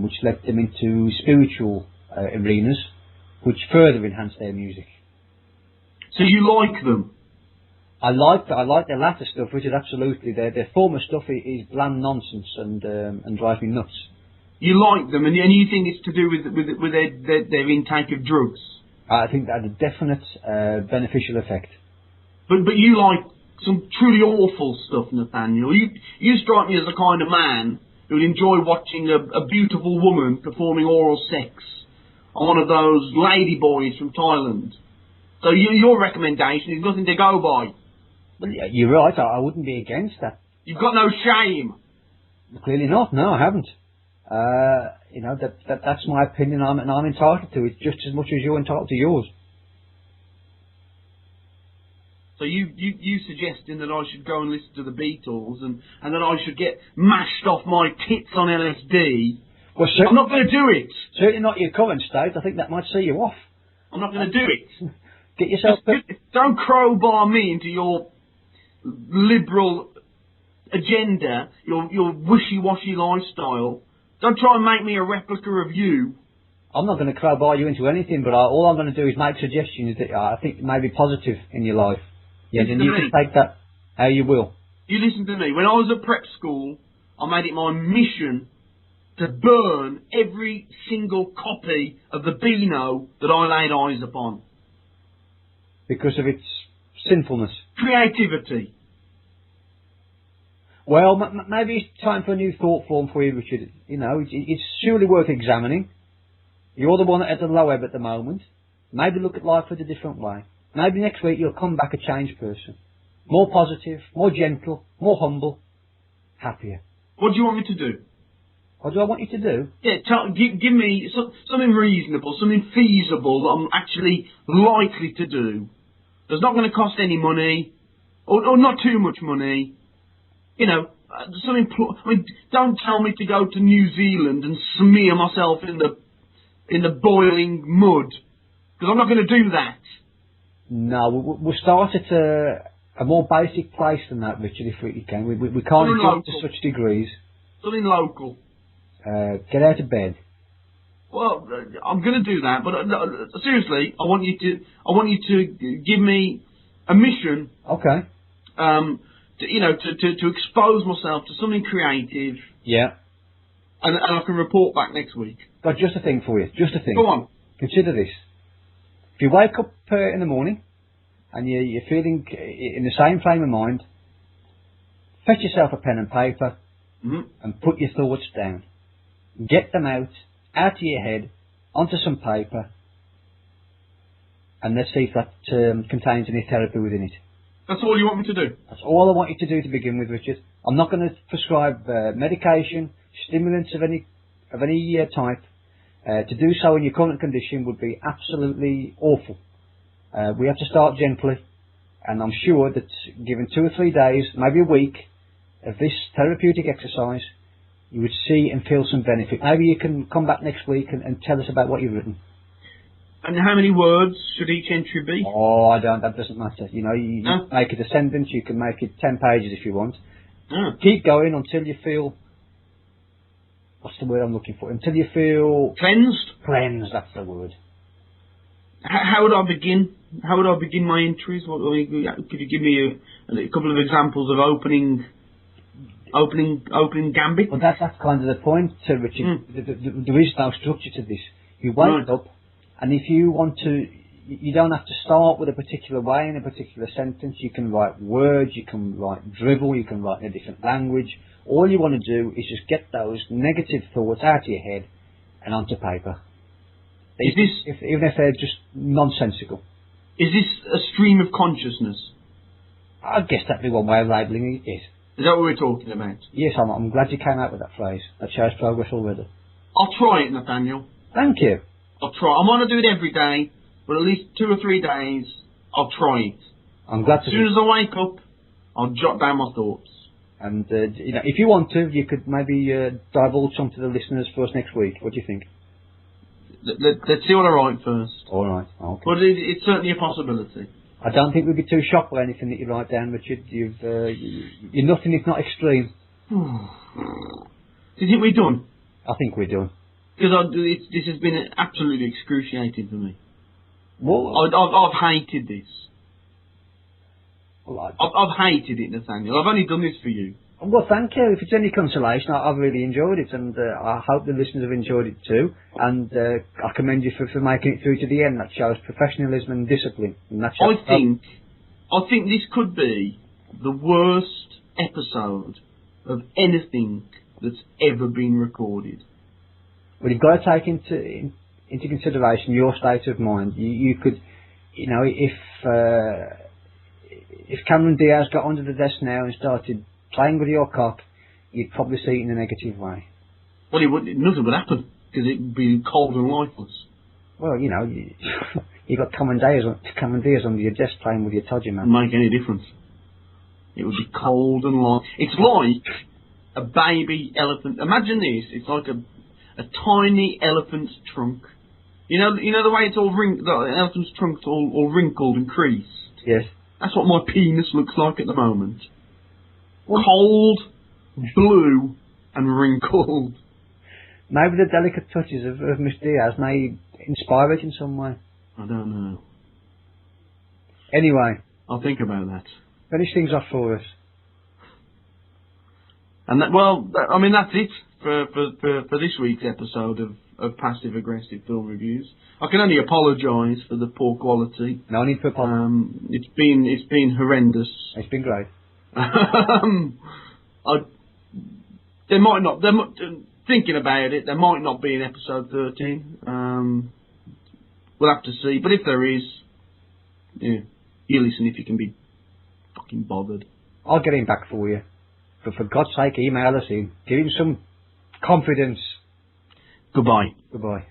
which led them into spiritual arenas, which further enhanced their music. So you like them? I like their latter stuff, Richard, absolutely. Their former stuff is bland nonsense and drives me nuts. You like them, and you think it's to do with their intake of drugs? I think that had a definite beneficial effect. But you like some truly awful stuff, Nathaniel. You strike me as the kind of man who would enjoy watching a beautiful woman performing oral sex on one of those lady boys from Thailand. So your recommendation is nothing to go by. Well, you're right, I wouldn't be against that. You've got no shame. Clearly not, no, I haven't. That's my opinion, and I'm entitled to it just as much as you're entitled to yours. So you suggesting that I should go and listen to the Beatles and that I should get mashed off my tits on LSD? Well, I'm not going to do it. Certainly not your current state. I think that might see you off. I'm not going to do it. Get yourself... Don't crowbar me into your liberal agenda, your wishy-washy lifestyle. Don't try and make me a replica of you. I'm not going to crowbar you into anything, but all I'm going to do is make suggestions that I think may be positive in your life. Yeah, and you can take that how you will. You listen to me. When I was at prep school, I made it my mission to burn every single copy of the Beano that I laid eyes upon. Because of its sinfulness. Creativity. Well, maybe it's time for a new thought form for you, Richard. You know, it's surely worth examining. You're the one at the low ebb at the moment. Maybe look at life in a different way. Maybe next week you'll come back a changed person. More positive, more gentle, more humble, happier. What do you want me to do? What do I want you to do? Yeah, give me something reasonable, something feasible that I'm actually likely to do. That's not going to cost any money, or not too much money. You know, something. Don't tell me to go to New Zealand and smear myself in the boiling mud, because I'm not going to do that. No, we'll start at a more basic place than that, Richard, if we can. We can't jump to such degrees. Something local. Get out of bed. Well, I'm going to do that, but seriously, I want you to give me a mission. Okay. To expose myself to something creative. Yeah. And I can report back next week. Got just a thing for you. Just a thing. Go on. Consider this. If you wake up in the morning and you're feeling in the same frame of mind, fetch yourself a pen and paper and put your thoughts down. Get them out of your head, onto some paper, and let's see if that contains any therapy within it. That's all you want me to do? That's all I want you to do to begin with, Richard. I'm not going to prescribe medication, stimulants of any type. To do so in your current condition would be absolutely awful. We have to start gently, and I'm sure that given 2 or 3 days, maybe a week, of this therapeutic exercise, you would see and feel some benefit. Maybe you can come back next week and tell us about what you've written. And how many words should each entry be? Oh, that doesn't matter. You know, you make it a sentence, you can make it 10 pages if you want. Keep going until you feel... What's the word I'm looking for? Until you feel... Cleansed? Cleansed, that's the word. How would I begin? How would I begin my entries? Could you give me a couple of examples of opening gambit? Well, that's kind of the point, Richard. There is no structure to this. You wake up, and if you want to, you don't have to start with a particular way in a particular sentence. You can write words, you can write dribble, you can write in a different language. All you want to do is just get those negative thoughts out of your head and onto paper. Even if they're just nonsensical. Is this a stream of consciousness? I guess that'd be one way of labelling it, yes. Is that what we're talking about? Yes, I'm glad you came out with that phrase. That shows progress already. I'll try it, Nathaniel. Thank you. I'll try. I'm going to do it every day, but at least 2 or 3 days, I'll try it. I'm glad to. As soon as I wake up, I'll jot down my thoughts. And if you want to, you could maybe divulge some to the listeners for us next week. What do you think? Let's see what I write first. All right. Okay. But it's certainly a possibility. I don't think we'd be too shocked by anything that you write down, Richard. You're nothing if not extreme. Do you think we're done? I think we're done. Because this has been absolutely excruciating for me. Well, I've hated this. well, I've hated it, Nathaniel. I've only done this for you. well, thank you. If it's any consolation, I've really enjoyed it, and I hope the listeners have enjoyed it too. And I commend you for making it through to the end. That shows professionalism and discipline. And that shows I think this could be the worst episode of anything that's ever been recorded. Well, you've got to take into consideration your state of mind. You could, you know, if Cameron Diaz got under the desk now and started playing with your cock, you'd probably see it in a negative way. Well, nothing would happen, because it'd be cold and lifeless. Well, you know, you got Cameron Diaz under your desk playing with your todger, man. Wouldn't make any difference. It would be cold and light. It's like a baby elephant. Imagine this. It's like a tiny elephant's trunk. You know the way it's all the elephant's trunk's all wrinkled and creased. Yes. That's what my penis looks like at the moment. Cold, blue, and wrinkled. Maybe the delicate touches of Miss Diaz may inspire it in some way. I don't know. Anyway, I'll think about that. finish things off for us. And that's it for this week's episode of Passive Aggressive Film Reviews. I can only apologise for the poor quality. No need for apology. It's been horrendous. It's been great. Thinking about it, there might not be an episode 13. We'll have to see. But if there is, you listen if you can be fucking bothered. I'll get him back for you. But for God's sake, email us in. Give him some confidence. Goodbye. Goodbye.